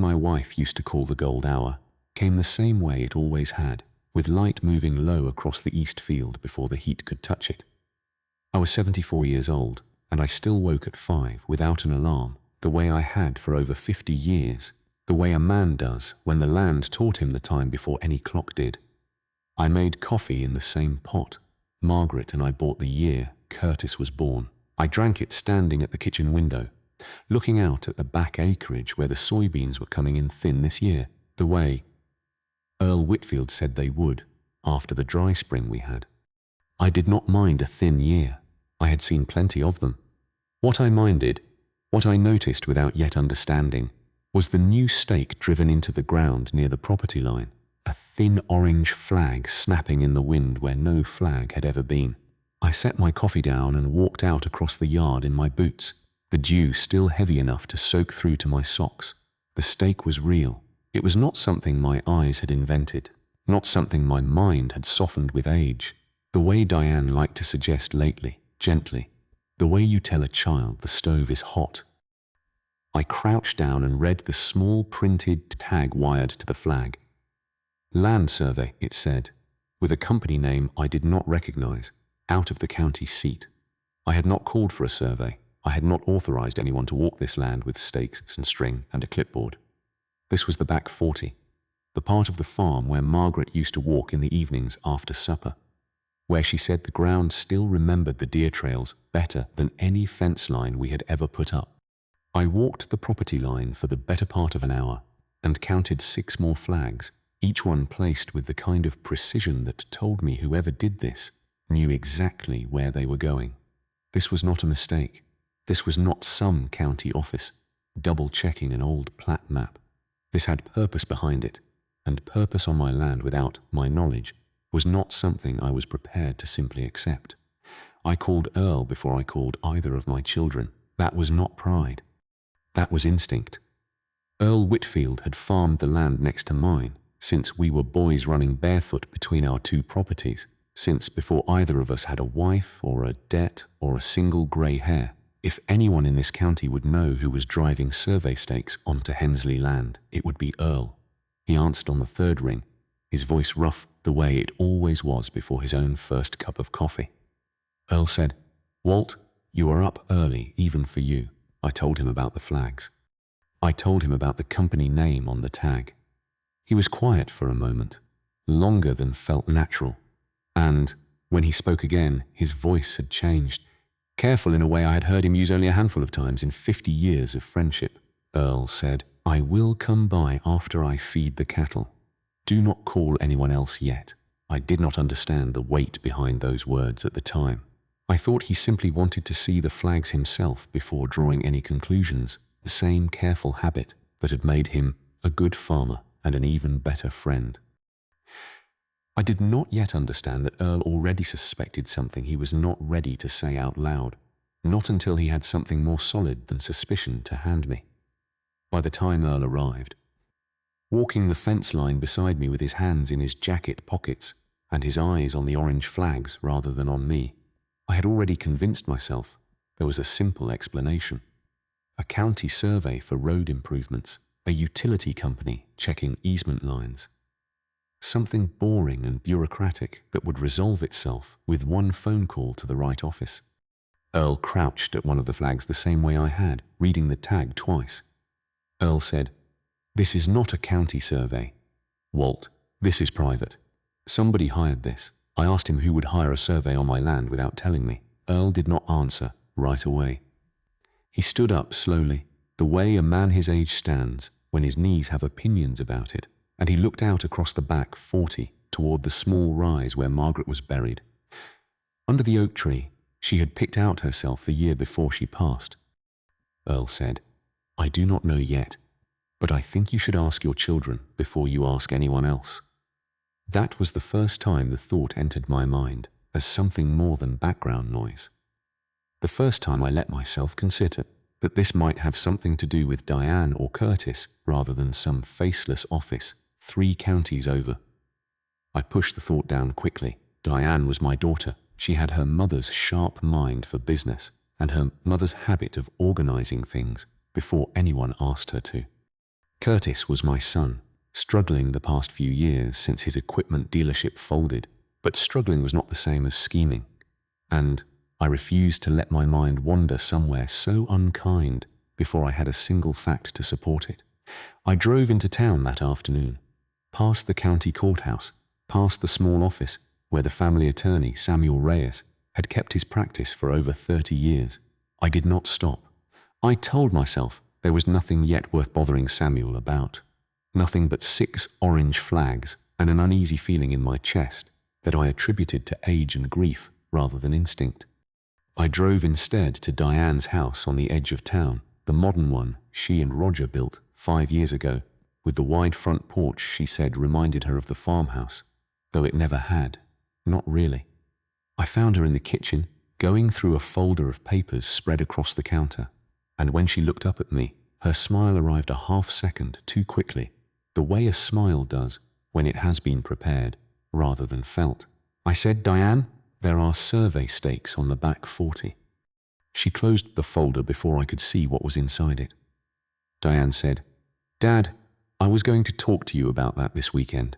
my wife used to call the gold hour came the same way it always had, with light moving low across the east field before the heat could touch it. I was 74 years old, and I still woke at 5 without an alarm, the way I had for over 50 years, the way a man does when the land taught him the time before any clock did. I made coffee in the same pot. Margaret and I bought the year Curtis was born. I drank it standing at the kitchen window, looking out at the back acreage where the soybeans were coming in thin this year, the way Earl Whitfield said they would after the dry spring we had. I did not mind a thin year. I had seen plenty of them. What I minded, what I noticed without yet understanding, was the new stake driven into the ground near the property line, a thin orange flag snapping in the wind where no flag had ever been. I set my coffee down and walked out across the yard in my boots, the dew still heavy enough to soak through to my socks. The stake was real. It was not something my eyes had invented, not something my mind had softened with age, the way Diane liked to suggest lately, gently, the way you tell a child the stove is hot. I crouched down and read the small printed tag wired to the flag. Land survey, it said, with a company name I did not recognize, out of the county seat. I had not called for a survey. I had not authorized anyone to walk this land with stakes and string and a clipboard. This was the back 40, the part of the farm where Margaret used to walk in the evenings after supper, where she said the ground still remembered the deer trails better than any fence line we had ever put up. I walked the property line for the better part of an hour and counted 6 more flags, each one placed with the kind of precision that told me whoever did this knew exactly where they were going. This was not a mistake. This was not some county office, double-checking an old plat map. This had purpose behind it, and purpose on my land without my knowledge was not something I was prepared to simply accept. I called Earl before I called either of my children. That was not pride. That was instinct. Earl Whitfield had farmed the land next to mine since we were boys running barefoot between our 2 properties, since before either of us had a wife or a debt or a single grey hair. If anyone in this county would know who was driving survey stakes onto Hensley land, it would be Earl. He answered on the 3rd ring, his voice rough the way it always was before his own first cup of coffee. Earl said, "Walt, you are up early even for you." I told him about the flags. I told him about the company name on the tag. He was quiet for a moment, longer than felt natural, and when he spoke again, his voice had changed. Careful in a way I had heard him use only a handful of times in 50 years of friendship. Earl said, "I will come by after I feed the cattle. Do not call anyone else yet." I did not understand the weight behind those words at the time. I thought he simply wanted to see the flags himself before drawing any conclusions, the same careful habit that had made him a good farmer and an even better friend. I did not yet understand that Earl already suspected something he was not ready to say out loud, not until he had something more solid than suspicion to hand me. By the time Earl arrived, walking the fence line beside me with his hands in his jacket pockets and his eyes on the orange flags rather than on me, I had already convinced myself there was a simple explanation. A county survey for road improvements, a utility company checking easement lines. Something boring and bureaucratic that would resolve itself with one phone call to the right office. Earl crouched at one of the flags the same way I had, reading the tag twice. Earl said, "This is not a county survey. Walt, this is private. Somebody hired this." I asked him who would hire a survey on my land without telling me. Earl did not answer right away. He stood up slowly, the way a man his age stands when his knees have opinions about it, and he looked out across the back 40 toward the small rise where Margaret was buried. Under the oak tree, she had picked out herself the year before she passed. Earl said, "I do not know yet, but I think you should ask your children before you ask anyone else." That was the first time the thought entered my mind as something more than background noise. The first time I let myself consider that this might have something to do with Diane or Curtis rather than some faceless office 3 counties over. I pushed the thought down quickly. Diane was my daughter. She had her mother's sharp mind for business and her mother's habit of organizing things before anyone asked her to. Curtis was my son, struggling the past few years since his equipment dealership folded, but struggling was not the same as scheming. And I refused to let my mind wander somewhere so unkind before I had a single fact to support it. I drove into town that afternoon, past the county courthouse, past the small office where the family attorney, Samuel Reyes, had kept his practice for over 30 years. I did not stop. I told myself there was nothing yet worth bothering Samuel about. Nothing but 6 orange flags and an uneasy feeling in my chest that I attributed to age and grief rather than instinct. I drove instead to Diane's house on the edge of town, the modern one she and Roger built 5 years ago, with the wide front porch she said reminded her of the farmhouse, though it never had. Not really. I found her in the kitchen, going through a folder of papers spread across the counter, and when she looked up at me, her smile arrived a half-second too quickly, the way a smile does when it has been prepared rather than felt. I said, "Diane, there are survey stakes on the back 40. She closed the folder before I could see what was inside it. Diane said, "Dad, I was going to talk to you about that this weekend.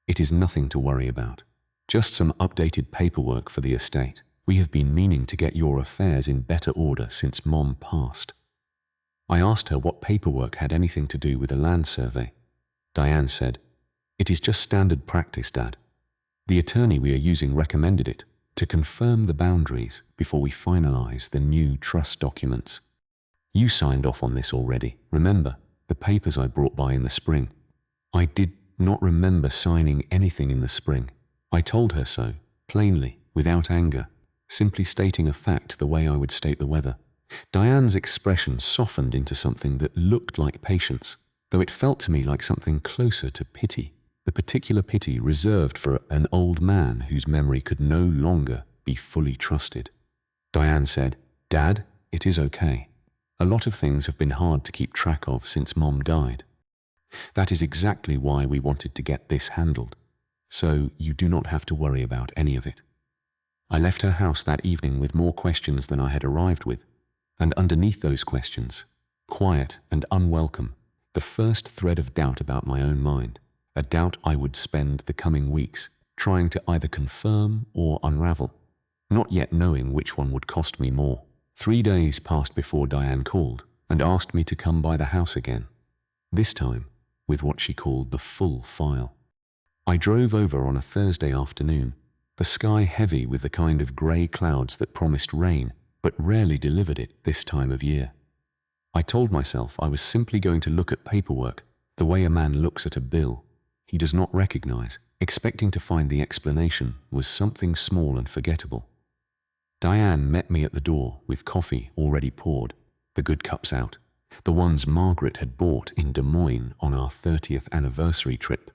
It is nothing to worry about. Just some updated paperwork for the estate. We have been meaning to get your affairs in better order since Mom passed." I asked her what paperwork had anything to do with a land survey. Diane said, "It is just standard practice, Dad. The attorney we are using recommended it to confirm the boundaries before we finalize the new trust documents. You signed off on this already, remember, the papers I brought by in the spring." I did not remember signing anything in the spring. I told her so, plainly, without anger, simply stating a fact the way I would state the weather. Diane's expression softened into something that looked like patience, though it felt to me like something closer to pity, the particular pity reserved for an old man whose memory could no longer be fully trusted. Diane said, "Dad, it is okay. A lot of things have been hard to keep track of since Mom died. That is exactly why we wanted to get this handled, so you do not have to worry about any of it." I left her house that evening with more questions than I had arrived with, and underneath those questions, quiet and unwelcome, the first thread of doubt about my own mind, a doubt I would spend the coming weeks trying to either confirm or unravel, not yet knowing which one would cost me more. 3 days passed before Diane called and asked me to come by the house again, this time with what she called the full file. I drove over on a Thursday afternoon, the sky heavy with the kind of grey clouds that promised rain but rarely delivered it this time of year. I told myself I was simply going to look at paperwork the way a man looks at a bill he does not recognize, expecting to find the explanation was something small and forgettable. Diane met me at the door with coffee already poured, the good cups out, the ones Margaret had bought in Des Moines on our 30th anniversary trip.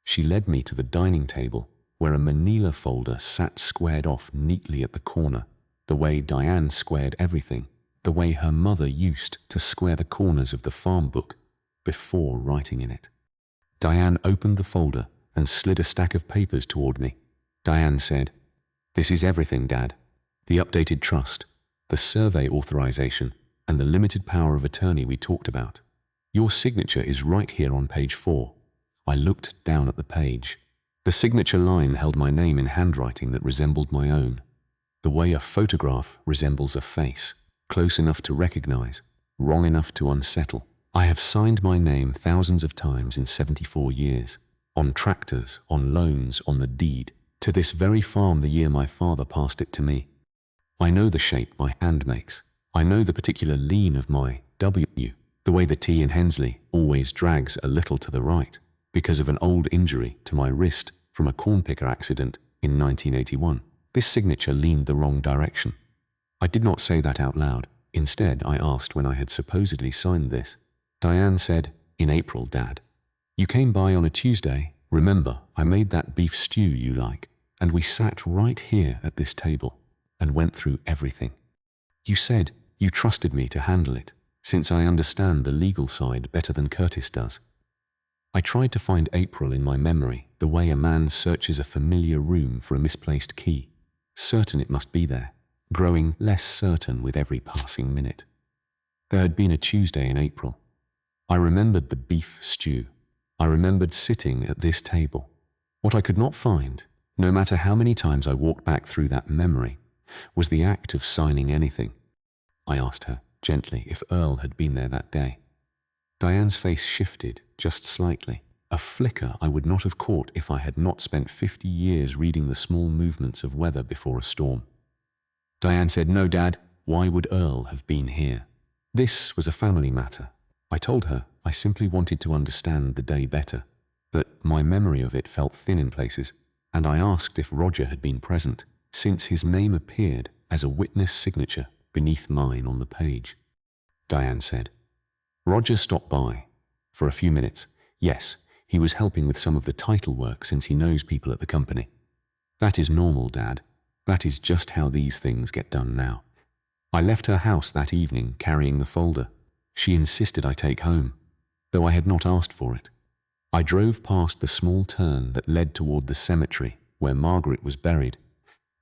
She led me to the dining table where a manila folder sat squared off neatly at the corner, the way Diane squared everything, the way her mother used to square the corners of the farm book before writing in it. Diane opened the folder and slid a stack of papers toward me. Diane said, "This is everything, Dad. The updated trust, the survey authorization, and the limited power of attorney we talked about. Your signature is right here on page 4. I looked down at the page. The signature line held my name in handwriting that resembled my own, the way a photograph resembles a face, close enough to recognize, wrong enough to unsettle. I have signed my name thousands of times in 74 years, on tractors, on loans, on the deed, to this very farm the year my father passed it to me. I know the shape my hand makes. I know the particular lean of my W, the way the T in Hensley always drags a little to the right because of an old injury to my wrist from a cornpicker accident in 1981. This signature leaned the wrong direction. I did not say that out loud. Instead, I asked when I had supposedly signed this. Diane said, "In April, Dad. You came by on a Tuesday. Remember, I made that beef stew you like, and we sat right here at this table and went through everything. You said you trusted me to handle it, since I understand the legal side better than Curtis does." I tried to find April in my memory the way a man searches a familiar room for a misplaced key, certain it must be there, growing less certain with every passing minute. There had been a Tuesday in April. I remembered the beef stew. I remembered sitting at this table. What I could not find, no matter how many times I walked back through that memory, was the act of signing anything. I asked her, gently, if Earl had been there that day. Diane's face shifted just slightly, a flicker I would not have caught if I had not spent 50 years reading the small movements of weather before a storm. Diane said, "No, Dad, why would Earl have been here?" This was a family matter. I told her I simply wanted to understand the day better, that my memory of it felt thin in places, and I asked if Roger had been present, since his name appeared as a witness signature beneath mine on the page. Diane said, "Roger stopped by. For a few minutes. Yes, he was helping with some of the title work since he knows people at the company. That is normal, Dad. That is just how these things get done now. I left her house that evening carrying the folder. She insisted I take home, though I had not asked for it. I drove past the small turn that led toward the cemetery where Margaret was buried,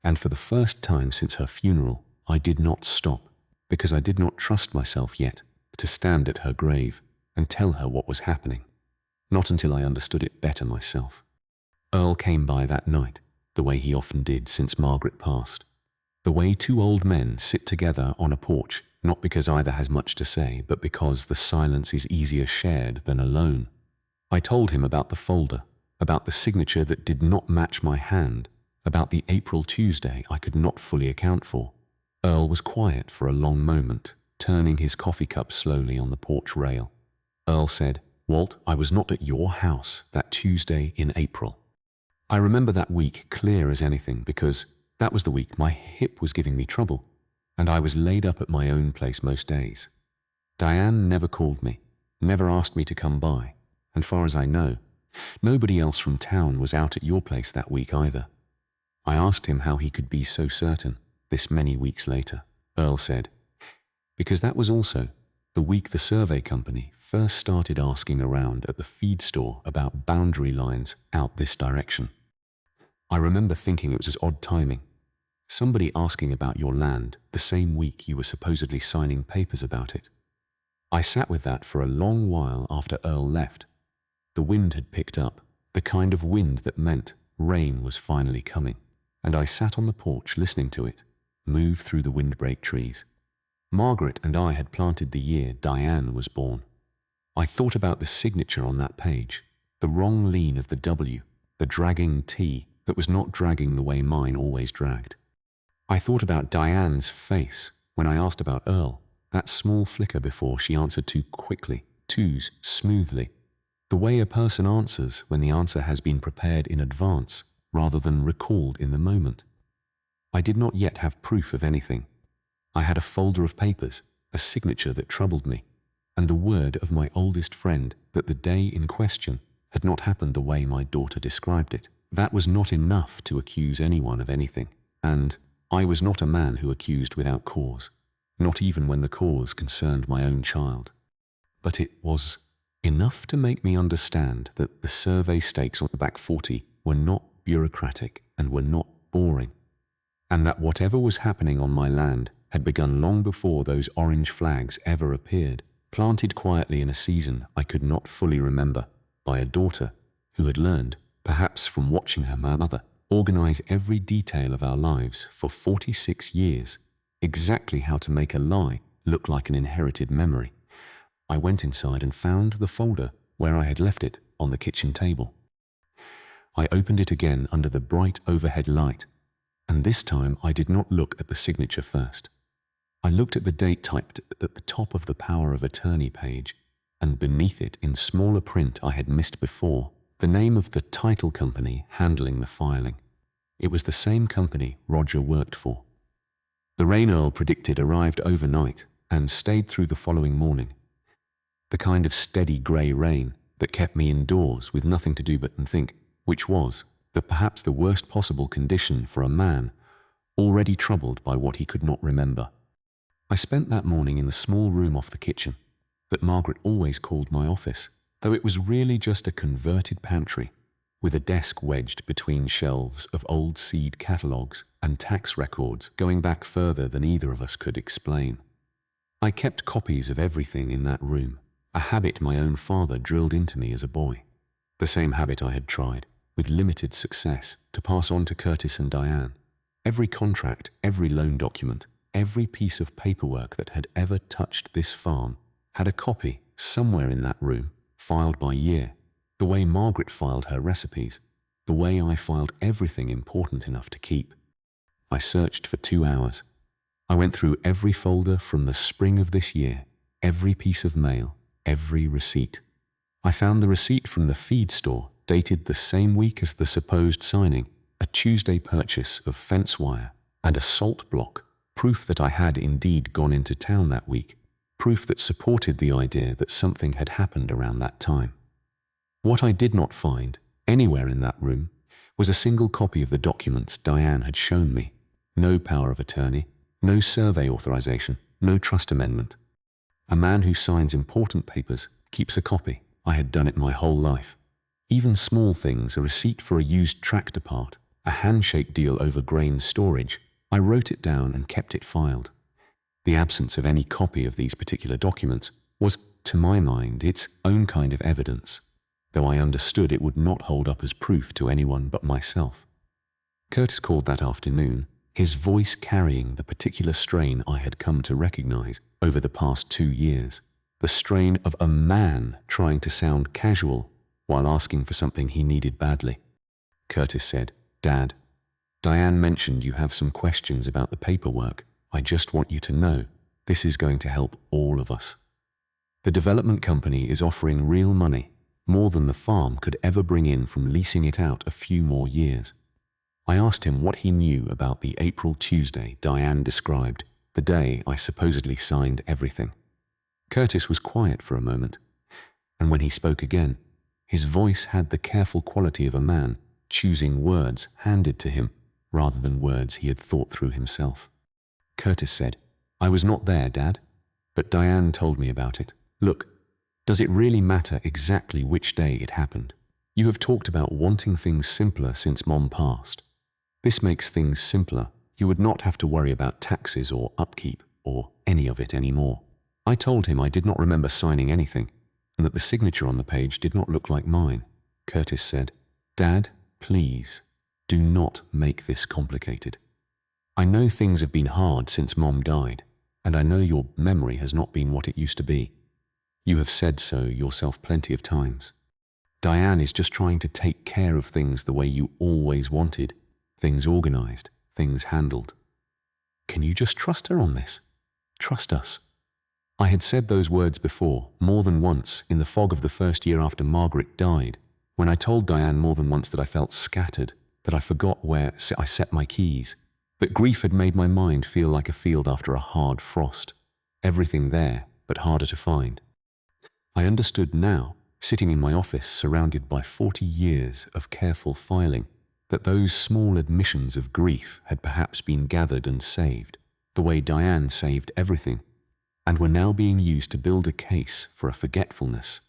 and for the first time since her funeral, I did not stop, because I did not trust myself yet to stand at her grave and tell her what was happening, not until I understood it better myself. Earl came by that night, the way he often did since Margaret passed. The way two old men sit together on a porch, not because either has much to say, but because the silence is easier shared than alone. I told him about the folder, about the signature that did not match my hand, about the April Tuesday I could not fully account for. Earl was quiet for a long moment, turning his coffee cup slowly on the porch rail. Earl said, "Walt, I was not at your house that Tuesday in April. I remember that week clear as anything because that was the week my hip was giving me trouble, and I was laid up at my own place most days. Diane never called me, never asked me to come by, and far as I know, nobody else from town was out at your place that week either." I asked him how he could be so certain, this many weeks later. Earl said, "Because that was also the week the survey company first started asking around at the feed store about boundary lines out this direction. I remember thinking it was as odd timing. Somebody asking about your land the same week you were supposedly signing papers about it. I sat with that for a long while after Earl left. The wind had picked up, the kind of wind that meant rain was finally coming, and I sat on the porch listening to it move through the windbreak trees. Margaret and I had planted the year Diane was born. I thought about the signature on that page, the wrong lean of the W, the dragging T that was not dragging the way mine always dragged. I thought about Diane's face when I asked about Earl, that small flicker before she answered too quickly, too smoothly. The way a person answers when the answer has been prepared in advance rather than recalled in the moment. I did not yet have proof of anything. I had a folder of papers, a signature that troubled me, and the word of my oldest friend that the day in question had not happened the way my daughter described it. That was not enough to accuse anyone of anything, and I was not a man who accused without cause, not even when the cause concerned my own child. But it was enough to make me understand that the survey stakes on the back 40 were not bureaucratic and were not boring, and that whatever was happening on my land had begun long before those orange flags ever appeared, planted quietly in a season I could not fully remember, by a daughter who had learned, perhaps from watching her mother, organize every detail of our lives for 46 years, exactly how to make a lie look like an inherited memory. I went inside and found the folder where I had left it on the kitchen table. I opened it again under the bright overhead light, and this time I did not look at the signature first. I looked at the date typed at the top of the power of attorney page, and beneath it, in smaller print I had missed before, the name of the title company handling the filing. It was the same company Roger worked for. The rain Earl predicted arrived overnight and stayed through the following morning. The kind of steady grey rain that kept me indoors with nothing to do but think, which was perhaps the worst possible condition for a man already troubled by what he could not remember. I spent that morning in the small room off the kitchen that Margaret always called my office, though it was really just a converted pantry with a desk wedged between shelves of old seed catalogues and tax records going back further than either of us could explain. I kept copies of everything in that room, a habit my own father drilled into me as a boy. The same habit I had tried, with limited success, to pass on to Curtis and Diane. Every contract, every loan document, every piece of paperwork that had ever touched this farm had a copy somewhere in that room, filed by year, the way Margaret filed her recipes, the way I filed everything important enough to keep. I searched for 2 hours. I went through every folder from the spring of this year, every piece of mail, every receipt. I found the receipt from the feed store, dated the same week as the supposed signing, a Tuesday purchase of fence wire and a salt block, proof that I had indeed gone into town that week, proof that supported the idea that something had happened around that time. What I did not find, anywhere in that room, was a single copy of the documents Diane had shown me. No power of attorney, no survey authorization, no trust amendment. A man who signs important papers keeps a copy. I had done it my whole life. Even small things, a receipt for a used tractor part, a handshake deal over grain storage, I wrote it down and kept it filed. The absence of any copy of these particular documents was, to my mind, its own kind of evidence, though I understood it would not hold up as proof to anyone but myself. Curtis called that afternoon, his voice carrying the particular strain I had come to recognize over the past 2 years, the strain of a man trying to sound casual while asking for something he needed badly. Curtis said, "Dad, Diane mentioned you have some questions about the paperwork. I just want you to know this is going to help all of us. The development company is offering real money, more than the farm could ever bring in from leasing it out a few more years." I asked him what he knew about the April Tuesday Diane described, the day I supposedly signed everything. Curtis was quiet for a moment, and when he spoke again, his voice had the careful quality of a man choosing words handed to him rather than words he had thought through himself. Curtis said, "I was not there, Dad, but Diane told me about it. Look, does it really matter exactly which day it happened? You have talked about wanting things simpler since Mom passed. This makes things simpler. You would not have to worry about taxes or upkeep or any of it anymore." I told him I did not remember signing anything and that the signature on the page did not look like mine. Curtis said, "Dad, please, do not make this complicated. I know things have been hard since Mom died, and I know your memory has not been what it used to be. You have said so yourself plenty of times. Diane is just trying to take care of things the way you always wanted, things organized, things handled. Can you just trust her on this? Trust us." I had said those words before, more than once, in the fog of the first year after Margaret died, when I told Diane more than once that I felt scattered, that I forgot where I set my keys, that grief had made my mind feel like a field after a hard frost, everything there, but harder to find. I understood now, sitting in my office surrounded by 40 years of careful filing, that those small admissions of grief had perhaps been gathered and saved, the way Diane saved everything, and were now being used to build a case for a forgetfulness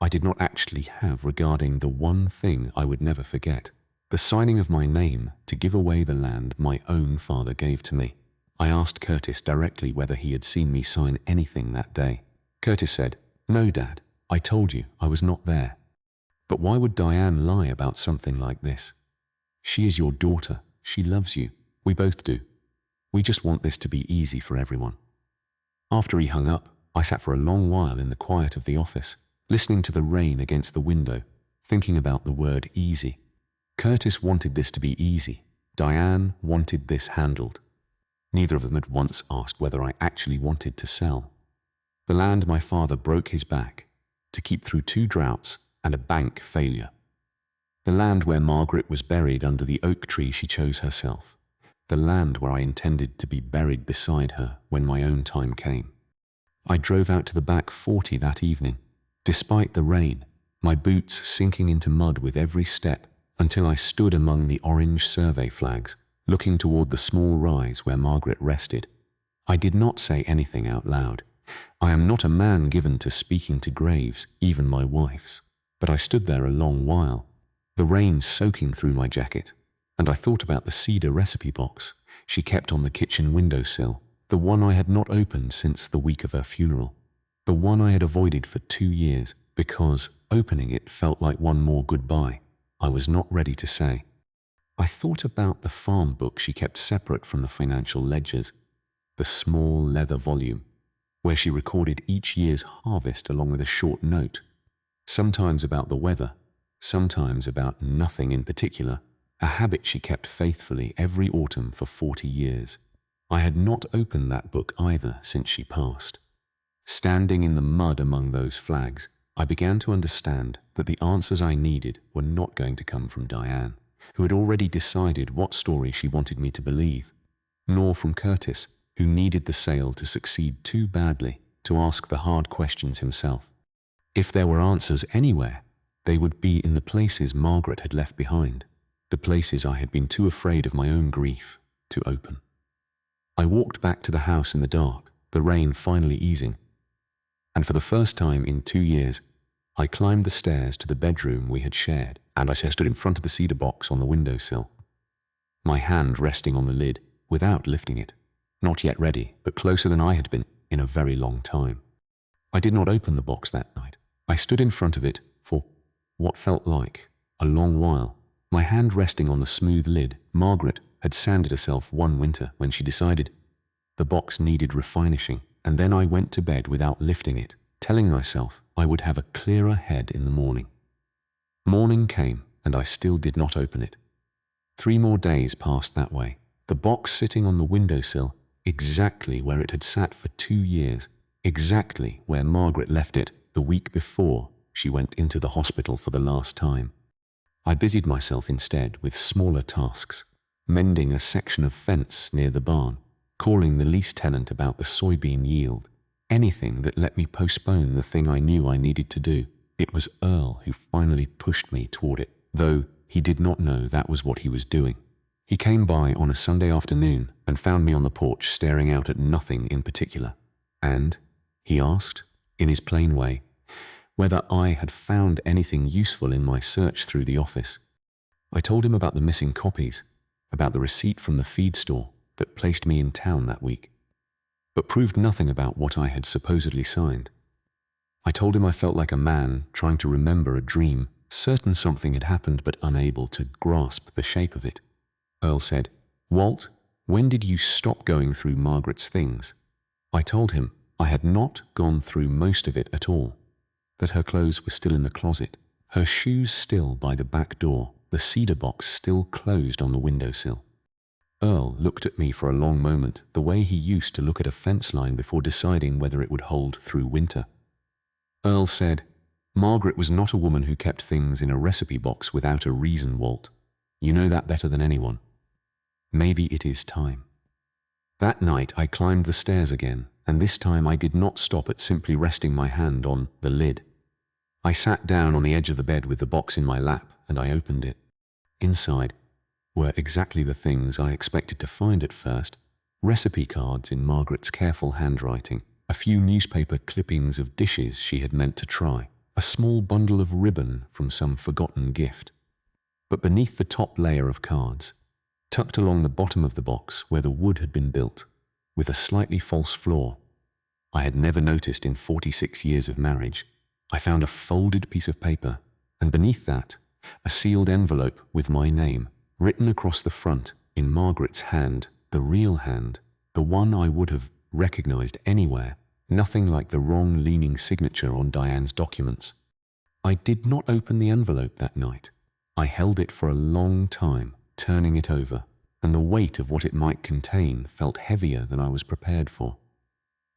I did not actually have regarding the one thing I would never forget, the signing of my name to give away the land my own father gave to me. I asked Curtis directly whether he had seen me sign anything that day. Curtis said, "No, Dad, I told you I was not there." But why would Diane lie about something like this? She is your daughter. She loves you. We both do. We just want this to be easy for everyone. After he hung up, I sat for a long while in the quiet of the office, listening to the rain against the window, thinking about the word easy. Curtis wanted this to be easy. Diane wanted this handled. Neither of them had once asked whether I actually wanted to sell. The land my father broke his back to keep through 2 droughts and a bank failure. The land where Margaret was buried under the oak tree she chose herself. The land where I intended to be buried beside her when my own time came. I drove out to the back 40 that evening, despite the rain, my boots sinking into mud with every step, until I stood among the orange survey flags, looking toward the small rise where Margaret rested. I did not say anything out loud. I am not a man given to speaking to graves, even my wife's, but I stood there a long while, the rain soaking through my jacket, and I thought about the cedar recipe box she kept on the kitchen windowsill, the one I had not opened since the week of her funeral. The one I had avoided for 2 years because opening it felt like one more goodbye I was not ready to say. I thought about the farm book she kept separate from the financial ledgers, the small leather volume, where she recorded each year's harvest along with a short note, sometimes about the weather, sometimes about nothing in particular, a habit she kept faithfully every autumn for 40 years. I had not opened that book either since she passed. Standing in the mud among those flags, I began to understand that the answers I needed were not going to come from Diane, who had already decided what story she wanted me to believe, nor from Curtis, who needed the sale to succeed too badly to ask the hard questions himself. If there were answers anywhere, they would be in the places Margaret had left behind, the places I had been too afraid of my own grief to open. I walked back to the house in the dark, the rain finally easing, and for the first time in 2 years, I climbed the stairs to the bedroom we had shared, and I stood in front of the cedar box on the windowsill, my hand resting on the lid without lifting it, not yet ready, but closer than I had been in a very long time. I did not open the box that night. I stood in front of it for what felt like a long while, my hand resting on the smooth lid. Margaret had sanded herself one winter when she decided the box needed refinishing, and then I went to bed without lifting it, telling myself I would have a clearer head in the morning. Morning came, and I still did not open it. 3 more days passed that way, the box sitting on the windowsill, exactly where it had sat for 2 years, exactly where Margaret left it the week before she went into the hospital for the last time. I busied myself instead with smaller tasks, mending a section of fence near the barn, calling the lease tenant about the soybean yield, anything that let me postpone the thing I knew I needed to do. It was Earl who finally pushed me toward it, though he did not know that was what he was doing. He came by on a Sunday afternoon and found me on the porch staring out at nothing in particular. And he asked, in his plain way, whether I had found anything useful in my search through the office. I told him about the missing copies, about the receipt from the feed store that placed me in town that week, but proved nothing about what I had supposedly signed. I told him I felt like a man trying to remember a dream, certain something had happened but unable to grasp the shape of it. Earl said, "Walt, when did you stop going through Margaret's things?" I told him I had not gone through most of it at all, that her clothes were still in the closet, her shoes still by the back door, the cedar box still closed on the windowsill. Earl looked at me for a long moment, the way he used to look at a fence line before deciding whether it would hold through winter. Earl said, "Margaret was not a woman who kept things in a recipe box without a reason, Walt. You know that better than anyone. Maybe it is time." That night I climbed the stairs again, and this time I did not stop at simply resting my hand on the lid. I sat down on the edge of the bed with the box in my lap, and I opened it. Inside were exactly the things I expected to find at first: recipe cards in Margaret's careful handwriting, a few newspaper clippings of dishes she had meant to try, a small bundle of ribbon from some forgotten gift. But beneath the top layer of cards, tucked along the bottom of the box where the wood had been built, with a slightly false floor I had never noticed in 46 years of marriage, I found a folded piece of paper, and beneath that, a sealed envelope with my name, written across the front in Margaret's hand, the real hand, the one I would have recognized anywhere, nothing like the wrong-leaning signature on Diane's documents. I did not open the envelope that night. I held it for a long time, turning it over, and the weight of what it might contain felt heavier than I was prepared for.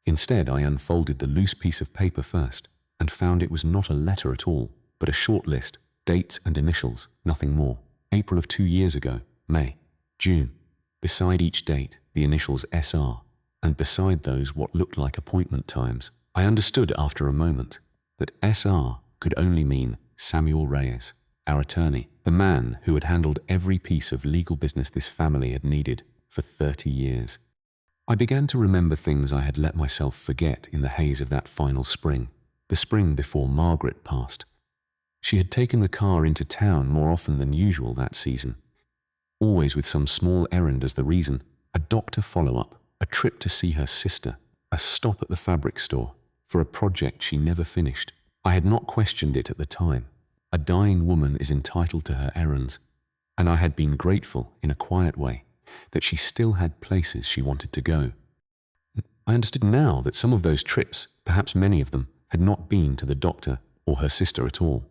Instead, I unfolded the loose piece of paper first, and found it was not a letter at all, but a short list, dates and initials, nothing more. April of 2 years ago, May, June. Beside each date, the initials SR, and beside those what looked like appointment times. I understood after a moment that SR could only mean Samuel Reyes, our attorney, the man who had handled every piece of legal business this family had needed for 30 years. I began to remember things I had let myself forget in the haze of that final spring, the spring before Margaret passed. She had taken the car into town more often than usual that season, always with some small errand as the reason: a doctor follow-up, a trip to see her sister, a stop at the fabric store. for a project she never finished. I had not questioned it at the time. A dying woman is entitled to her errands, and I had been grateful, in a quiet way, that she still had places she wanted to go. I understood now that some of those trips, perhaps many of them, had not been to the doctor or her sister at all.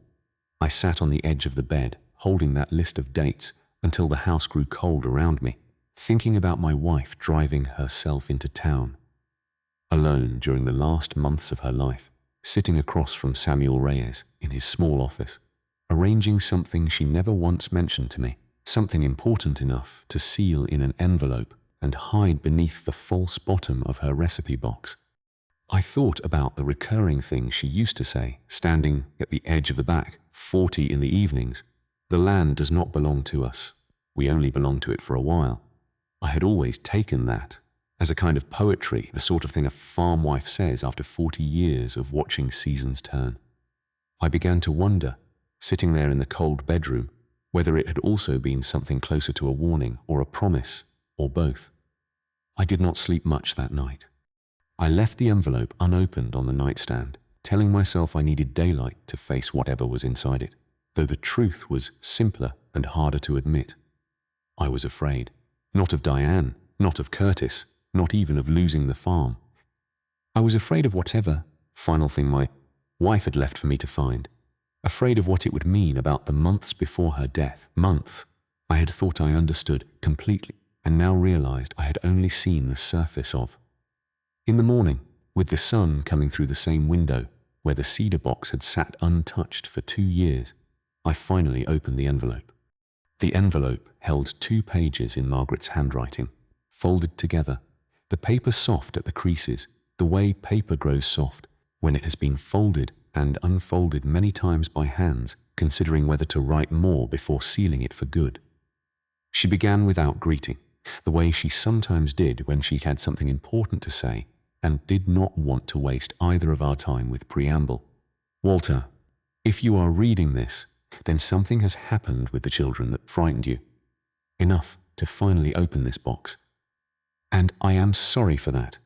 I sat on the edge of the bed, holding that list of dates until the house grew cold around me, thinking about my wife driving herself into town, alone during the last months of her life, sitting across from Samuel Reyes in his small office, arranging something she never once mentioned to me, something important enough to seal in an envelope and hide beneath the false bottom of her recipe box. I thought about the recurring thing she used to say, standing at the edge of the back, 40 in the evenings. The land does not belong to us. We only belong to it for a while. I had always taken that as a kind of poetry, the sort of thing a farm wife says after 40 years of watching seasons turn. I began to wonder, sitting there in the cold bedroom, whether it had also been something closer to a warning or a promise, or both. I did not sleep much that night. I left the envelope unopened on the nightstand, telling myself I needed daylight to face whatever was inside it, though the truth was simpler and harder to admit. I was afraid, not of Diane, not of Curtis, not even of losing the farm. I was afraid of whatever final thing my wife had left for me to find, afraid of what it would mean about the months before her death. Month I had thought I understood completely, and now realized I had only seen the surface of. In the morning, with the sun coming through the same window where the cedar box had sat untouched for 2 years, I finally opened the envelope. The envelope held 2 pages in Margaret's handwriting, folded together, the paper soft at the creases, the way paper grows soft when it has been folded and unfolded many times by hands, considering whether to write more before sealing it for good. She began without greeting, the way she sometimes did when she had something important to say and did not want to waste either of our time with preamble. Walter, if you are reading this, then something has happened with the children that frightened you. Enough to finally open this box. And I am sorry for that,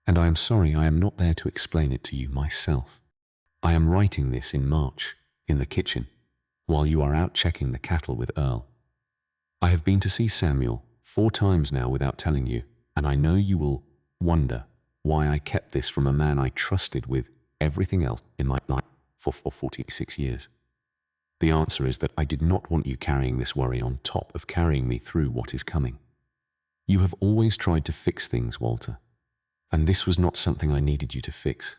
and I am sorry I am not there to explain it to you myself. I am writing this in March, in the kitchen, while you are out checking the cattle with Earl. I have been to see Samuel 4 times now without telling you, and I know you will wonder why I kept this from a man I trusted with everything else in my life for 46 years. The answer is that I did not want you carrying this worry on top of carrying me through what is coming. You have always tried to fix things, Walter, and this was not something I needed you to fix.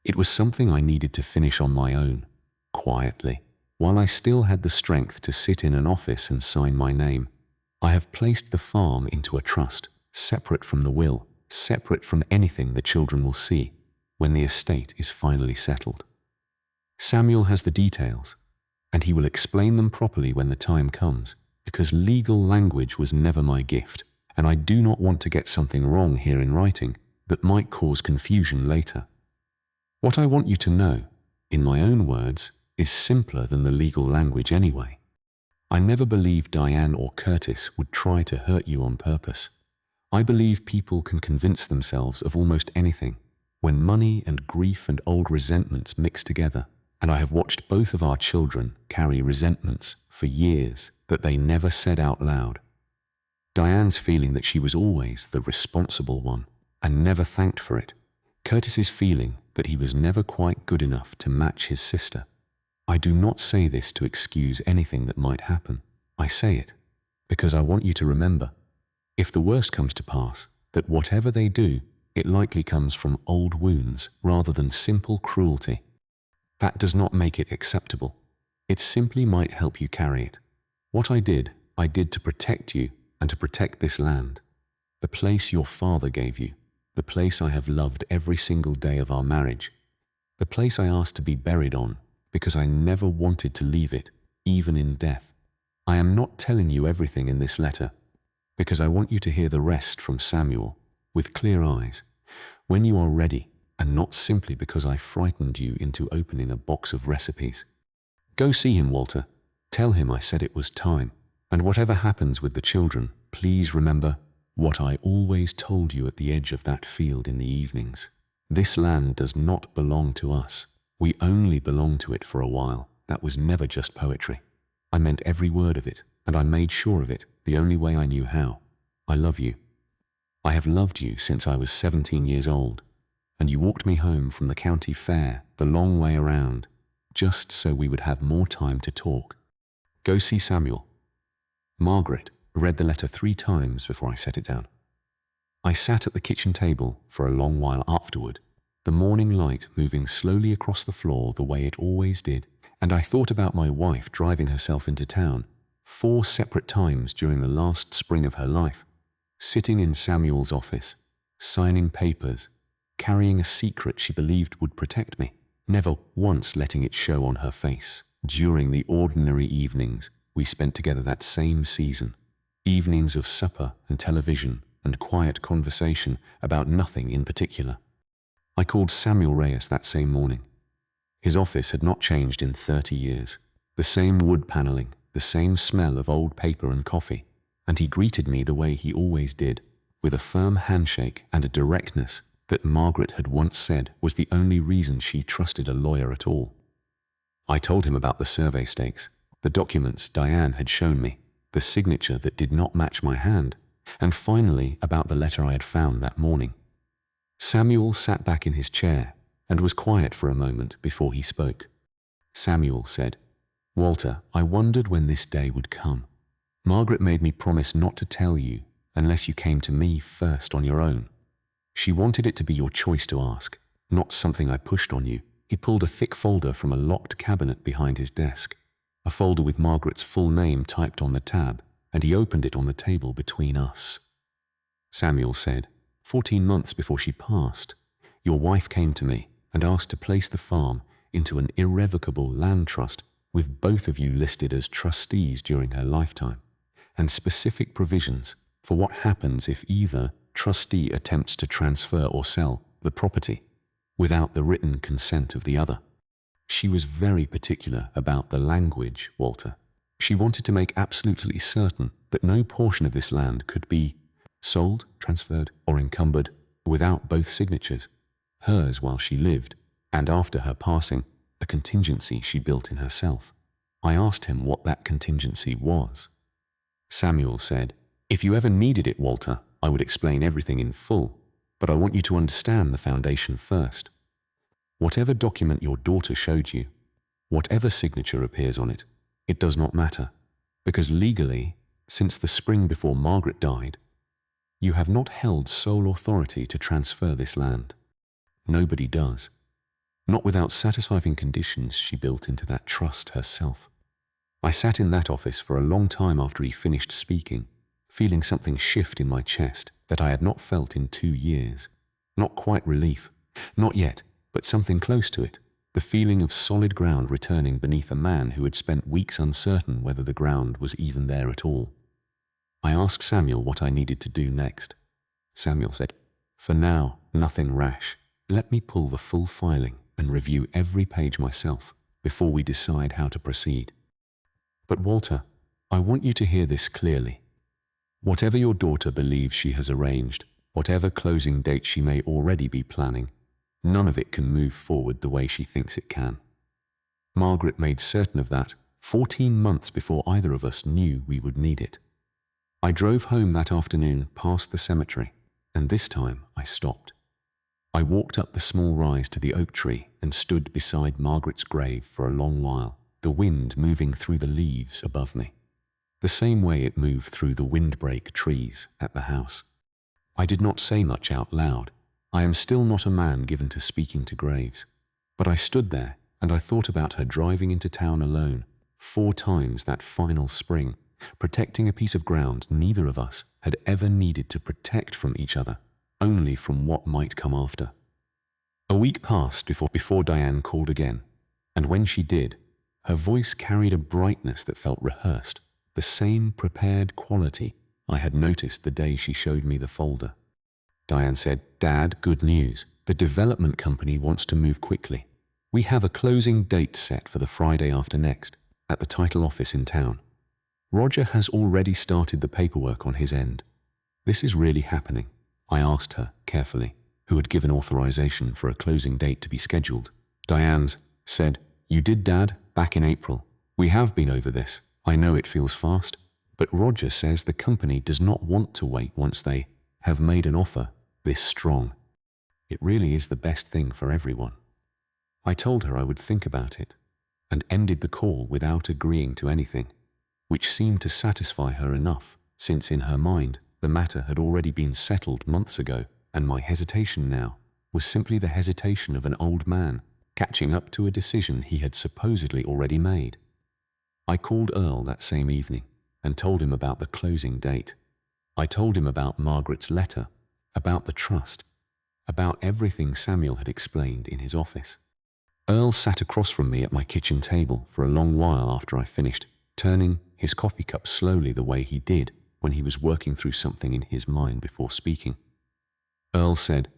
It was something I needed to finish on my own, quietly, while I still had the strength to sit in an office and sign my name. I have placed the farm into a trust, separate from the will, separate from anything the children will see when the estate is finally settled. Samuel has the details, and he will explain them properly when the time comes, because legal language was never my gift, and I do not want to get something wrong here in writing that might cause confusion later. What I want you to know, in my own words, is simpler than the legal language anyway. I never believed Diane or Curtis would try to hurt you on purpose. I believe people can convince themselves of almost anything when money and grief and old resentments mix together, and I have watched both of our children carry resentments for years that they never said out loud. Diane's feeling that she was always the responsible one and never thanked for it. Curtis's feeling that he was never quite good enough to match his sister. I do not say this to excuse anything that might happen. I say it because I want you to remember, if the worst comes to pass, that whatever they do, it likely comes from old wounds rather than simple cruelty. That does not make it acceptable. It simply might help you carry it. What I did to protect you and to protect this land, the place your father gave you, the place I have loved every single day of our marriage, the place I asked to be buried on because I never wanted to leave it, even in death. I am not telling you everything in this letter because I want you to hear the rest from Samuel with clear eyes when you are ready, and not simply because I frightened you into opening a box of recipes. Go see him, Walter. Tell him I said it was time. And whatever happens with the children, please remember what I always told you at the edge of that field in the evenings. This land does not belong to us. We only belong to it for a while. That was never just poetry. I meant every word of it, and I made sure of it the only way I knew how. I love you. I have loved you since I was 17 years old, and you walked me home from the county fair the long way around, just so we would have more time to talk. Go see Samuel. Margaret read the letter 3 times before I set it down. I sat at the kitchen table for a long while afterward, the morning light moving slowly across the floor the way it always did, and I thought about my wife driving herself into town 4 separate times during the last spring of her life, sitting in Samuel's office, signing papers, carrying a secret she believed would protect me, never once letting it show on her face. During the ordinary evenings we spent together that same season, evenings of supper and television and quiet conversation about nothing in particular. I called Samuel Reyes that same morning. His office had not changed in 30 years. The same wood paneling, the same smell of old paper and coffee, and he greeted me the way he always did, with a firm handshake and a directness that Margaret had once said was the only reason she trusted a lawyer at all. I told him about the survey stakes, the documents Diane had shown me, the signature that did not match my hand, and finally about the letter I had found that morning. Samuel sat back in his chair and was quiet for a moment before he spoke. Samuel said, "Walter, I wondered when this day would come. Margaret made me promise not to tell you unless you came to me first on your own. She wanted it to be your choice to ask, not something I pushed on you." He pulled a thick folder from a locked cabinet behind his desk, a folder with Margaret's full name typed on the tab, and he opened it on the table between us. Samuel said, 14 months before she passed, your wife came to me and asked to place the farm into an irrevocable land trust with both of you listed as trustees during her lifetime, and specific provisions for what happens if either trustee attempts to transfer or sell the property without the written consent of the other. She was very particular about the language, Walter. She wanted to make absolutely certain that no portion of this land could be sold, transferred, or encumbered without both signatures, hers while she lived, and after her passing, a contingency she built in herself. I asked him what that contingency was. Samuel said, "If you ever needed it, Walter, I would explain everything in full, but I want you to understand the foundation first. Whatever document your daughter showed you, whatever signature appears on it, it does not matter, because legally, since the spring before Margaret died, you have not held sole authority to transfer this land. Nobody does. Not without satisfying conditions she built into that trust herself." I sat in that office for a long time after he finished speaking, feeling something shift in my chest that I had not felt in 2 years. Not quite relief, not yet, but something close to it, the feeling of solid ground returning beneath a man who had spent weeks uncertain whether the ground was even there at all. I asked Samuel what I needed to do next. Samuel said, "For now, nothing rash. Let me pull the full filing and review every page myself before we decide how to proceed. But Walter, I want you to hear this clearly. Whatever your daughter believes she has arranged, whatever closing date she may already be planning, none of it can move forward the way she thinks it can. Margaret made certain of that 14 months before either of us knew we would need it. I drove home that afternoon past the cemetery, and this time I stopped. I walked up the small rise to the oak tree and stood beside Margaret's grave for a long while, the wind moving through the leaves above me, the same way it moved through the windbreak trees at the house. I did not say much out loud. I am still not a man given to speaking to graves, but I stood there and I thought about her driving into town alone 4 times that final spring, protecting a piece of ground neither of us had ever needed to protect from each other, only from what might come after. A week passed before Diane called again, and when she did, her voice carried a brightness that felt rehearsed, the same prepared quality I had noticed the day she showed me the folder. Diane said, "Dad, good news. The development company wants to move quickly. We have a closing date set for the Friday after next, at the title office in town. Roger has already started the paperwork on his end. This is really happening." I asked her carefully, who had given authorization for a closing date to be scheduled. Diane said, "You did, Dad, back in April. We have been over this. I know it feels fast, but Roger says the company does not want to wait once they have made an offer this strong. It really is the best thing for everyone." I told her I would think about it, and ended the call without agreeing to anything, which seemed to satisfy her enough, since in her mind the matter had already been settled months ago, and my hesitation now was simply the hesitation of an old man catching up to a decision he had supposedly already made. I called Earl that same evening and told him about the closing date. I told him about Margaret's letter, about the trust, about everything Samuel had explained in his office. Earl sat across from me at my kitchen table for a long while after I finished, turning his coffee cup slowly the way he did when he was working through something in his mind before speaking. Earl said,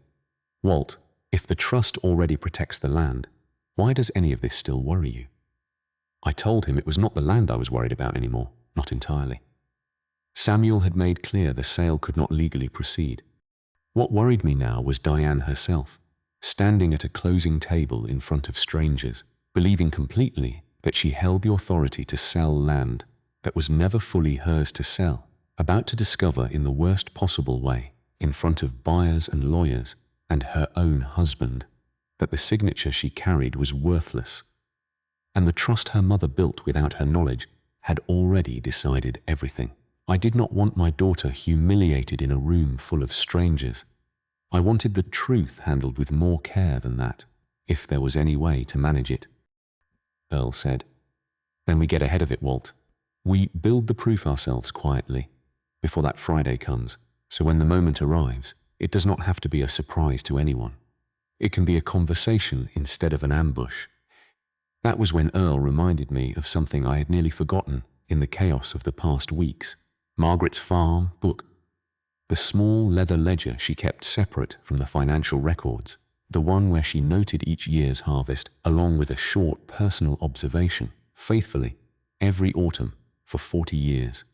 "Walt, if the trust already protects the land, why does any of this still worry you?" I told him it was not the land I was worried about anymore, not entirely. Samuel had made clear the sale could not legally proceed. What worried me now was Diane herself, standing at a closing table in front of strangers, believing completely that she held the authority to sell land that was never fully hers to sell, about to discover in the worst possible way, in front of buyers and lawyers and her own husband, that the signature she carried was worthless, and the trust her mother built without her knowledge had already decided everything. I did not want my daughter humiliated in a room full of strangers. I wanted the truth handled with more care than that, if there was any way to manage it. Earl said, "Then we get ahead of it, Walt. We build the proof ourselves quietly, before that Friday comes, so when the moment arrives, it does not have to be a surprise to anyone. It can be a conversation instead of an ambush." That was when Earl reminded me of something I had nearly forgotten in the chaos of the past weeks. Margaret's farm book. The small leather ledger she kept separate from the financial records, the one where she noted each year's harvest along with a short personal observation, faithfully, every autumn for 40 years.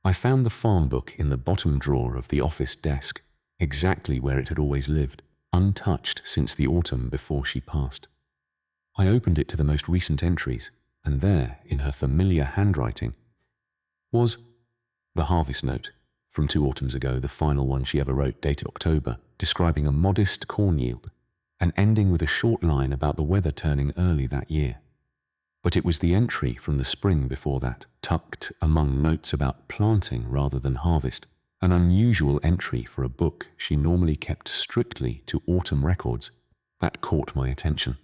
I found the farm book in the bottom drawer of the office desk, exactly where it had always lived, untouched since the autumn before she passed. I opened it to the most recent entries, and there, in her familiar handwriting, was the harvest note from 2 autumns ago, the final one she ever wrote, dated October, describing a modest corn yield and ending with a short line about the weather turning early that year. But it was the entry from the spring before that, tucked among notes about planting rather than harvest, an unusual entry for a book she normally kept strictly to autumn records, that caught my attention.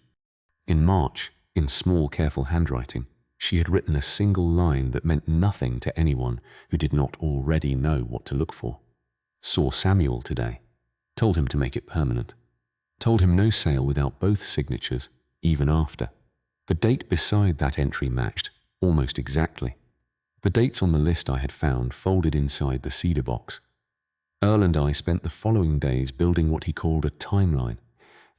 In March, in small, careful handwriting, she had written a single line that meant nothing to anyone who did not already know what to look for. Saw Samuel today. Told him to make it permanent. Told him no sale without both signatures, even after. The date beside that entry matched, almost exactly. The dates on the list I had found folded inside the cedar box. Earl and I spent the following days building what he called a timeline,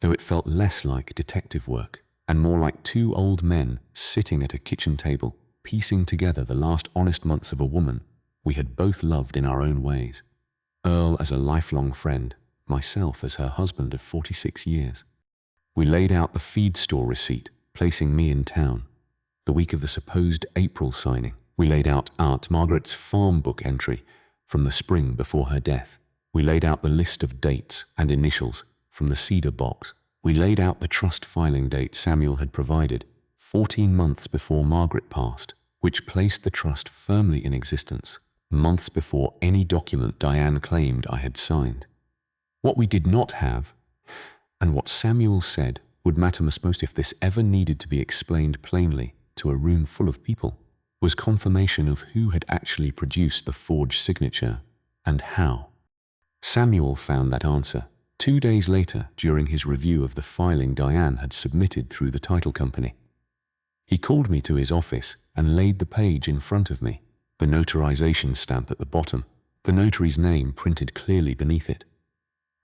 though it felt less like detective work and more like 2 old men sitting at a kitchen table, piecing together the last honest months of a woman we had both loved in our own ways. Earl as a lifelong friend, myself as her husband of 46 years. We laid out the feed store receipt, placing me in town. The week of the supposed April signing, we laid out Aunt Margaret's farm book entry from the spring before her death. We laid out the list of dates and initials from the cedar box. We laid out the trust filing date Samuel had provided, 14 months before Margaret passed, which placed the trust firmly in existence, months before any document Diane claimed I had signed. What we did not have, and what Samuel said would matter most if this ever needed to be explained plainly to a room full of people, was confirmation of who had actually produced the forged signature and how. Samuel found that answer 2 days later during his review of the filing Diane had submitted through the title company. He called me to his office and laid the page in front of me, the notarization stamp at the bottom, the notary's name printed clearly beneath it.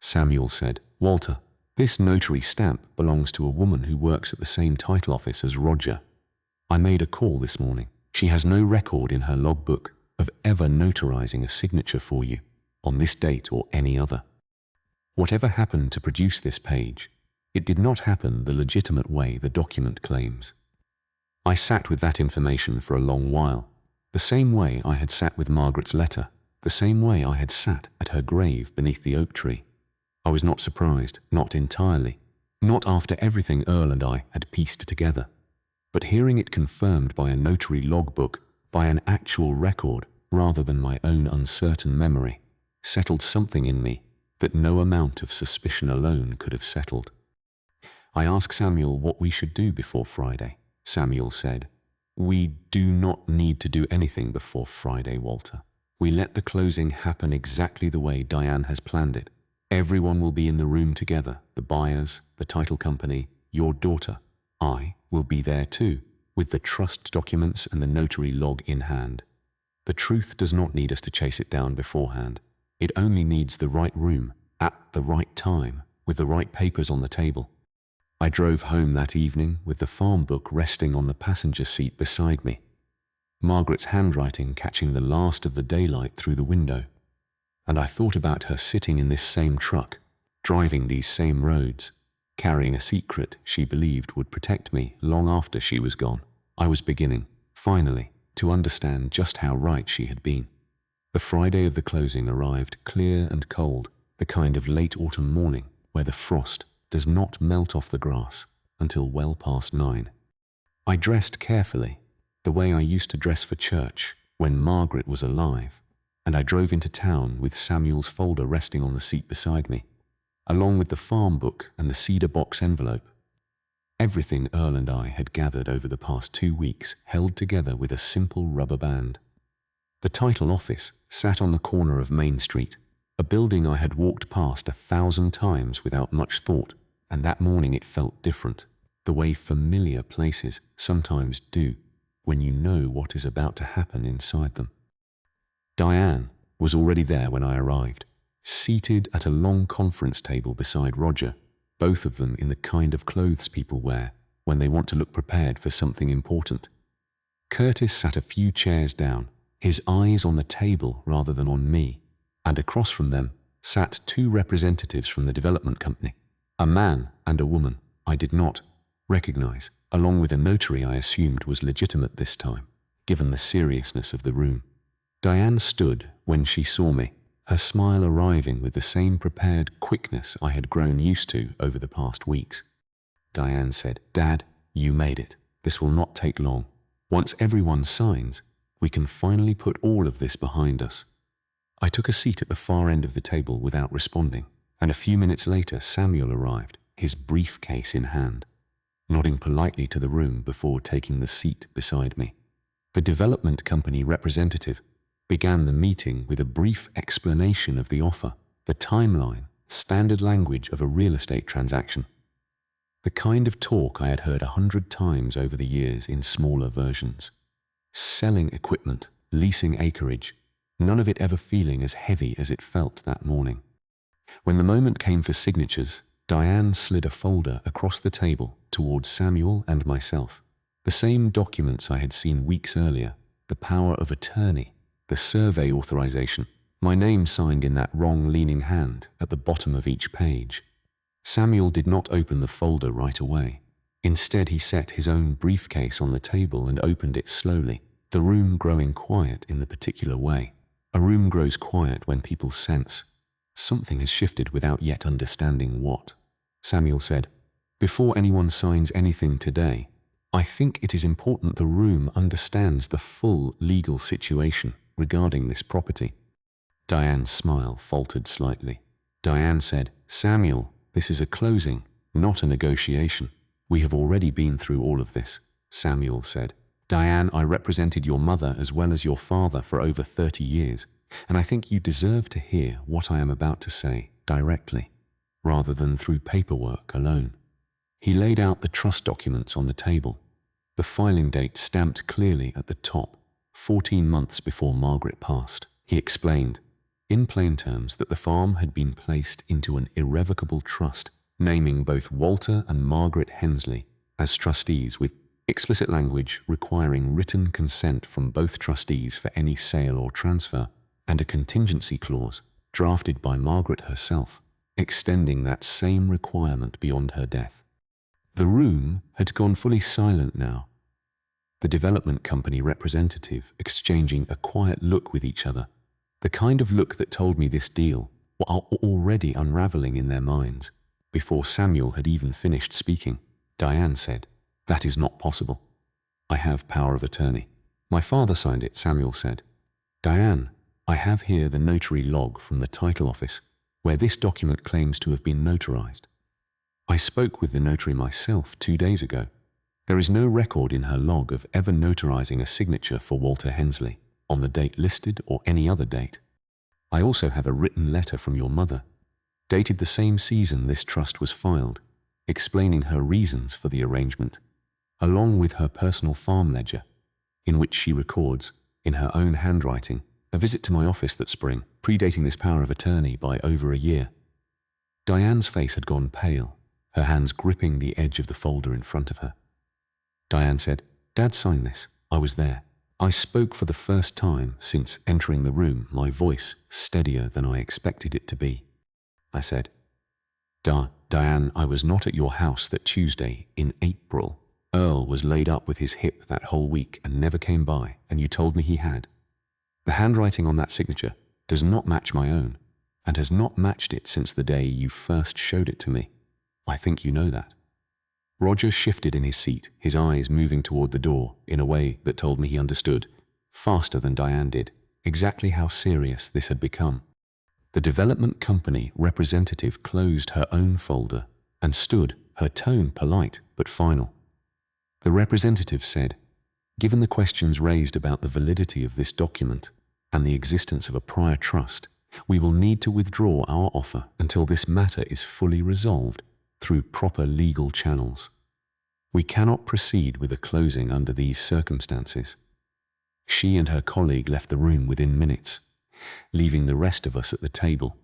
Samuel said, "Walter, this notary stamp belongs to a woman who works at the same title office as Roger. I made a call this morning. She has no record in her logbook of ever notarizing a signature for you, on this date or any other." Whatever happened to produce this page, it did not happen the legitimate way the document claims. I sat with that information for a long while, the same way I had sat with Margaret's letter, the same way I had sat at her grave beneath the oak tree. I was not surprised, not entirely, not after everything Earl and I had pieced together, but hearing it confirmed by a notary logbook, by an actual record rather than my own uncertain memory, settled something in me that no amount of suspicion alone could have settled. I asked Samuel what we should do before Friday. Samuel said, "We do not need to do anything before Friday, Walter. We let the closing happen exactly the way Diane has planned it. Everyone will be in the room together, the buyers, the title company, your daughter. I will be there too, with the trust documents and the notary log in hand. The truth does not need us to chase it down beforehand. It only needs the right room, at the right time, with the right papers on the table." I drove home that evening with the farm book resting on the passenger seat beside me, Margaret's handwriting catching the last of the daylight through the window, and I thought about her sitting in this same truck, driving these same roads, carrying a secret she believed would protect me long after she was gone. I was beginning, finally, to understand just how right she had been. The Friday of the closing arrived clear and cold, the kind of late autumn morning where the frost does not melt off the grass until well past 9. I dressed carefully, the way I used to dress for church when Margaret was alive, and I drove into town with Samuel's folder resting on the seat beside me, along with the farm book and the cedar box envelope. Everything Earl and I had gathered over the past 2 weeks held together with a simple rubber band. The title office sat on the corner of Main Street, a building I had walked past 1,000 times without much thought, and that morning it felt different, the way familiar places sometimes do when you know what is about to happen inside them. Diane was already there when I arrived, seated at a long conference table beside Roger, both of them in the kind of clothes people wear when they want to look prepared for something important. Curtis sat a few chairs down, his eyes on the table rather than on me, and across from them sat 2 representatives from the development company, a man and a woman I did not recognize, along with a notary I assumed was legitimate this time, given the seriousness of the room. Diane stood when she saw me, her smile arriving with the same prepared quickness I had grown used to over the past weeks. Diane said, "Dad, you made it. This will not take long. Once everyone signs, we can finally put all of this behind us." I took a seat at the far end of the table without responding, and a few minutes later Samuel arrived, his briefcase in hand, nodding politely to the room before taking the seat beside me. The development company representative began the meeting with a brief explanation of the offer, the timeline, standard language of a real estate transaction. The kind of talk I had heard 100 times over the years in smaller versions. Selling equipment, leasing acreage, none of it ever feeling as heavy as it felt that morning. When the moment came for signatures, Diane slid a folder across the table towards Samuel and myself. The same documents I had seen weeks earlier, the power of attorney, the survey authorization, my name signed in that wrong-leaning hand at the bottom of each page. Samuel did not open the folder right away. Instead, he set his own briefcase on the table and opened it slowly, the room growing quiet in the particular way. A room grows quiet when people sense something has shifted without yet understanding what. Samuel said, "Before anyone signs anything today, I think it is important the room understands the full legal situation regarding this property." Diane's smile faltered slightly. Diane said, "Samuel, this is a closing, not a negotiation. We have already been through all of this," Samuel said. "Diane, I represented your mother as well as your father for over 30 years, and I think you deserve to hear what I am about to say directly, rather than through paperwork alone." He laid out the trust documents on the table, the filing date stamped clearly at the top, 14 months before Margaret passed. He explained, in plain terms, that the farm had been placed into an irrevocable trust, naming both Walter and Margaret Hensley as trustees, with explicit language requiring written consent from both trustees for any sale or transfer, and a contingency clause drafted by Margaret herself extending that same requirement beyond her death. The room had gone fully silent now, the development company representative exchanging a quiet look with each other, the kind of look that told me this deal was already unraveling in their minds. Before Samuel had even finished speaking, Diane said, "That is not possible. I have power of attorney." "My father signed it," Samuel said. "Diane, I have here the notary log from the title office, where this document claims to have been notarized. I spoke with the notary myself 2 days ago. There is no record in her log of ever notarizing a signature for Walter Hensley on the date listed or any other date. I also have a written letter from your mother, dated the same season this trust was filed, explaining her reasons for the arrangement, along with her personal farm ledger, in which she records, in her own handwriting, a visit to my office that spring, predating this power of attorney by over a year." Diane's face had gone pale, her hands gripping the edge of the folder in front of her. Diane said, "Dad signed this. I was there. I spoke for the first time since entering the room, my voice steadier than I expected it to be. I said, Diane, I was not at your house that Tuesday in April. Earl was laid up with his hip that whole week and never came by, and you told me he had. The handwriting on that signature does not match my own, and has not matched it since the day you first showed it to me. I think you know that." Roger shifted in his seat, his eyes moving toward the door in a way that told me he understood, faster than Diane did, exactly how serious this had become. The development company representative closed her own folder and stood, her tone polite but final. The representative said, "Given the questions raised about the validity of this document and the existence of a prior trust, we will need to withdraw our offer until this matter is fully resolved through proper legal channels. We cannot proceed with a closing under these circumstances." She and her colleague left the room within minutes, leaving the rest of us at the table,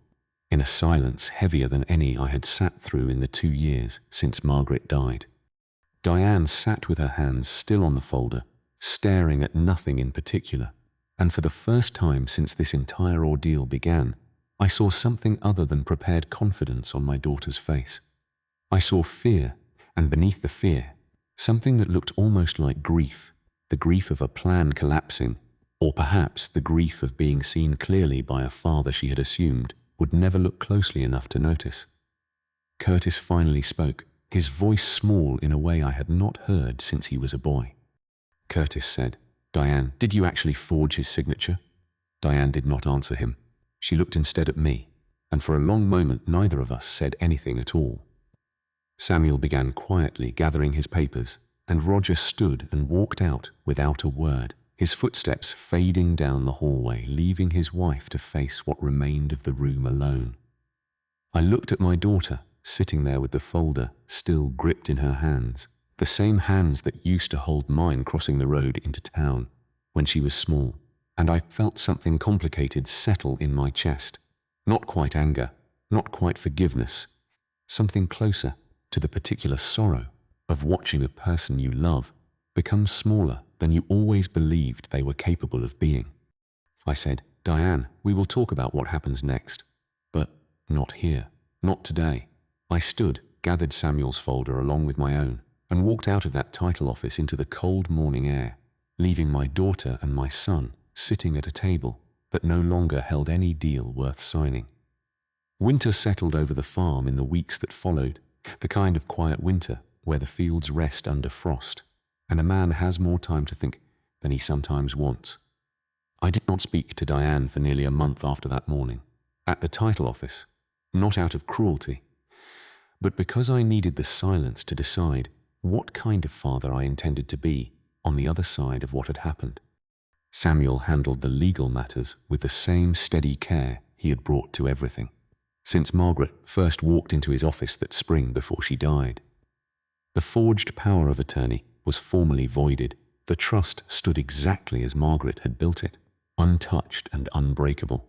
in a silence heavier than any I had sat through in the 2 years since Margaret died. Diane sat with her hands still on the folder, staring at nothing in particular, and for the first time since this entire ordeal began, I saw something other than prepared confidence on my daughter's face. I saw fear, and beneath the fear, something that looked almost like grief, the grief of a plan collapsing, or perhaps the grief of being seen clearly by a father she had assumed would never look closely enough to notice. Curtis finally spoke, his voice small in a way I had not heard since he was a boy. Curtis said, "Diane, did you actually forge his signature?" Diane did not answer him. She looked instead at me, and for a long moment neither of us said anything at all. Samuel began quietly gathering his papers, and Roger stood and walked out without a word, his footsteps fading down the hallway, leaving his wife to face what remained of the room alone. I looked at my daughter, sitting there with the folder still gripped in her hands, the same hands that used to hold mine crossing the road into town when she was small, and I felt something complicated settle in my chest. Not quite anger, not quite forgiveness, something closer to the particular sorrow of watching a person you love become smaller than you always believed they were capable of being. I said, "Diane, we will talk about what happens next, but not here, not today." I stood, gathered Samuel's folder along with my own, and walked out of that title office into the cold morning air, leaving my daughter and my son sitting at a table that no longer held any deal worth signing. Winter settled over the farm in the weeks that followed, the kind of quiet winter where the fields rest under frost, and a man has more time to think than he sometimes wants. I did not speak to Diane for nearly a month after that morning, at the title office, not out of cruelty, but because I needed the silence to decide what kind of father I intended to be on the other side of what had happened. Samuel handled the legal matters with the same steady care he had brought to everything, since Margaret first walked into his office that spring before she died. The forged power of attorney was formally voided. The trust stood exactly as Margaret had built it, untouched and unbreakable.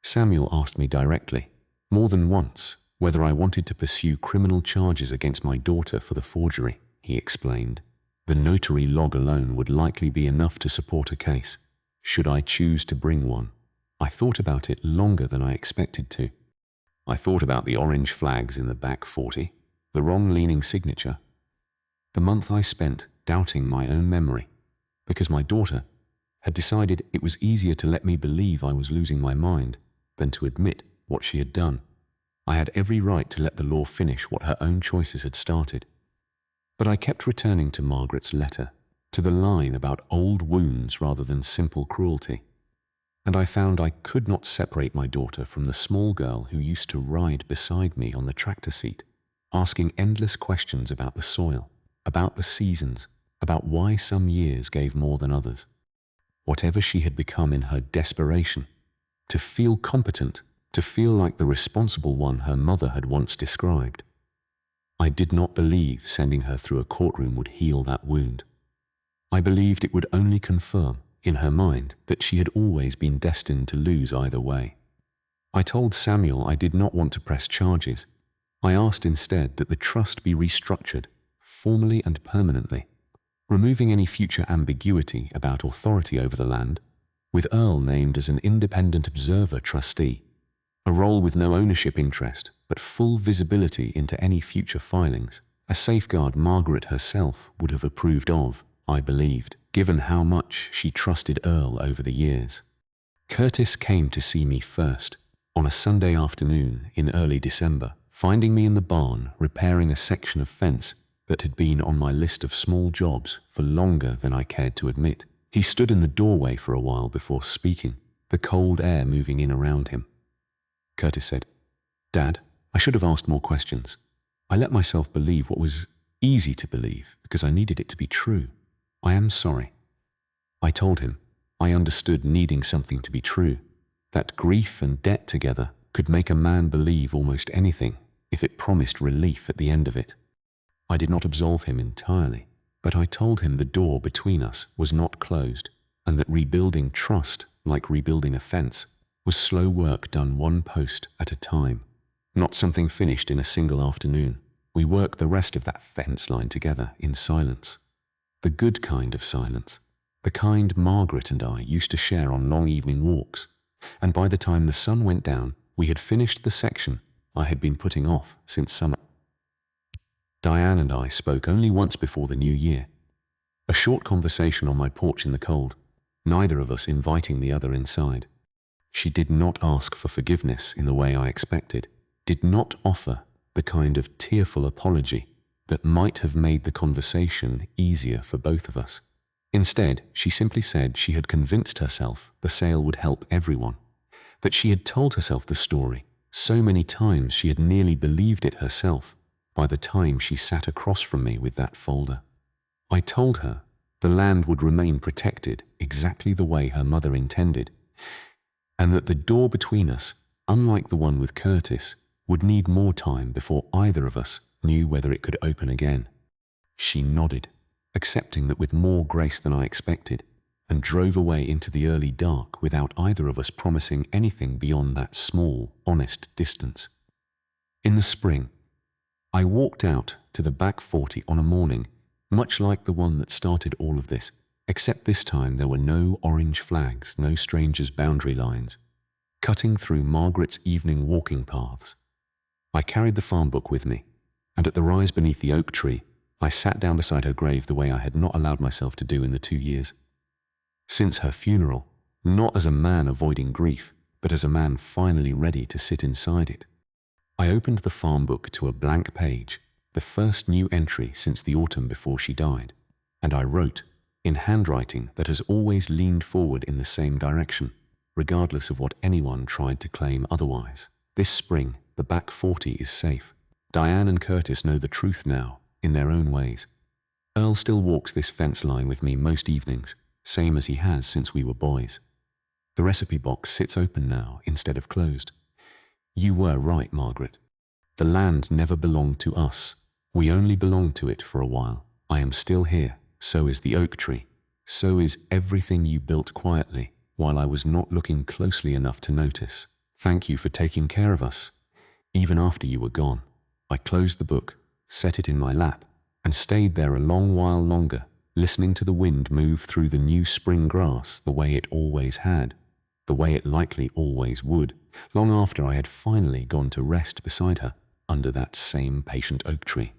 Samuel asked me directly, more than once, whether I wanted to pursue criminal charges against my daughter for the forgery. He explained, "The notary log alone would likely be enough to support a case, should I choose to bring one." I thought about it longer than I expected to. I thought about the orange flags in the back 40, the wrong-leaning signature, the month I spent doubting my own memory, because my daughter had decided it was easier to let me believe I was losing my mind than to admit what she had done. I had every right to let the law finish what her own choices had started. But I kept returning to Margaret's letter, to the line about old wounds rather than simple cruelty. And I found I could not separate my daughter from the small girl who used to ride beside me on the tractor seat, asking endless questions about the soil, about the seasons, about why some years gave more than others. Whatever she had become in her desperation, to feel competent, to feel like the responsible one her mother had once described. I did not believe sending her through a courtroom would heal that wound. I believed it would only confirm, in her mind, that she had always been destined to lose either way. I told Samuel I did not want to press charges. I asked instead that the trust be restructured, formally and permanently, removing any future ambiguity about authority over the land, with Earl named as an independent observer trustee, a role with no ownership interest, but full visibility into any future filings, a safeguard Margaret herself would have approved of, I believed, given how much she trusted Earl over the years. Curtis came to see me first, on a Sunday afternoon in early December, finding me in the barn repairing a section of fence that had been on my list of small jobs for longer than I cared to admit. He stood in the doorway for a while before speaking, the cold air moving in around him. Curtis said, "Dad, I should have asked more questions. I let myself believe what was easy to believe because I needed it to be true. I am sorry." I told him I understood needing something to be true, that grief and debt together could make a man believe almost anything if it promised relief at the end of it. I did not absolve him entirely, but I told him the door between us was not closed and that rebuilding trust, like rebuilding a fence, was slow work done one post at a time, not something finished in a single afternoon. We worked the rest of that fence line together in silence. The good kind of silence, the kind Margaret and I used to share on long evening walks, and by the time the sun went down, we had finished the section I had been putting off since summer. Diane and I spoke only once before the new year. A short conversation on my porch in the cold, neither of us inviting the other inside. She did not ask for forgiveness in the way I expected, did not offer the kind of tearful apology that might have made the conversation easier for both of us. Instead, she simply said she had convinced herself the sale would help everyone, that she had told herself the story so many times she had nearly believed it herself by the time she sat across from me with that folder. I told her the land would remain protected exactly the way her mother intended, and that the door between us, unlike the one with Curtis, would need more time before either of us knew whether it could open again. She nodded, accepting that with more grace than I expected, and drove away into the early dark without either of us promising anything beyond that small, honest distance. In the spring, I walked out to the back 40 on a morning, much like the one that started all of this, except this time there were no orange flags, no strangers' boundary lines, cutting through Margaret's evening walking paths. I carried the farm book with me, and at the rise beneath the oak tree, I sat down beside her grave the way I had not allowed myself to do in the 2 years. Since her funeral, not as a man avoiding grief, but as a man finally ready to sit inside it. I opened the farm book to a blank page, the first new entry since the autumn before she died, and I wrote, in handwriting that has always leaned forward in the same direction, regardless of what anyone tried to claim otherwise. This spring, the back 40 is safe. Diane and Curtis know the truth now, in their own ways. Earl still walks this fence line with me most evenings, same as he has since we were boys. The recipe box sits open now instead of closed. You were right, Margaret. The land never belonged to us. We only belonged to it for a while. I am still here. So is the oak tree. So is everything you built quietly while I was not looking closely enough to notice. Thank you for taking care of us, even after you were gone. I closed the book, set it in my lap, and stayed there a long while longer, listening to the wind move through the new spring grass the way it always had, the way it likely always would, long after I had finally gone to rest beside her under that same patient oak tree.